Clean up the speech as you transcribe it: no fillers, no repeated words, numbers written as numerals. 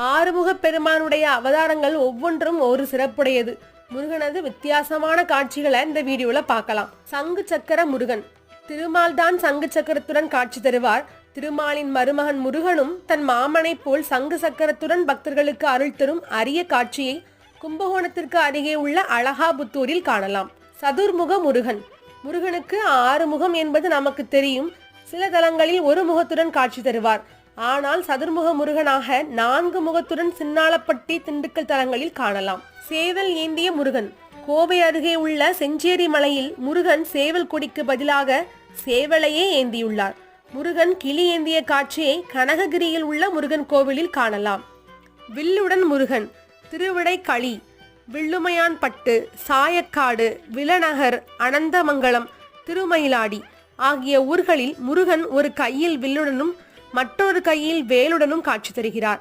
ஆறுமுக பெருமானுடைய அவதாரங்கள் ஒவ்வொன்றும் ஒரு சிறப்புடையது. முருகனது வித்தியாசமான காட்சிகளை இந்த வீடியோல பார்க்கலாம். சங்கு சக்கர முருகன். திருமால் தான் சங்கு சக்கரத்துடன் காட்சி தருவார். திருமாலின் மருமகன் முருகனும் தன் மாமனை போல் சங்கு சக்கரத்துடன் பக்தர்களுக்கு அருள் தரும் அரிய காட்சியை கும்பகோணத்திற்கு அருகே உள்ள அழகாபுத்தூரில் காணலாம். சதுர்முக முருகன். முருகனுக்கு 6 முகம் என்பது நமக்கு தெரியும். சில தலங்களில் ஒரு முகத்துடன் காட்சி தருவார். ஆனால் சதுர்முக முருகனாக 4 முகத்துடன் சின்னாளப்பட்டி, திண்டுக்கல் தலங்களில் காணலாம். சேவல் ஏந்திய முருகன். கோவை அருகே உள்ள செஞ்சேரி மலையில் முருகன் சேவல் கொடிக்கு பதிலாக சேவலையே ஏந்தியுள்ளார். முருகன் கிளி ஏந்திய காட்சியை கனககிரியில் உள்ள முருகன் கோவிலில் காணலாம். வில்லுடன் முருகன். திருவிடைக்களி, வில்லுமையான்பட்டு, சாயக்காடு, விலநகர், அனந்தமங்கலம், திருமயிலாடி ஆகிய ஊர்களில் முருகன் ஒரு கையில் வில்லுடனும் மற்றொரு கையில் வேலுடனும் காட்சி தருகிறார்.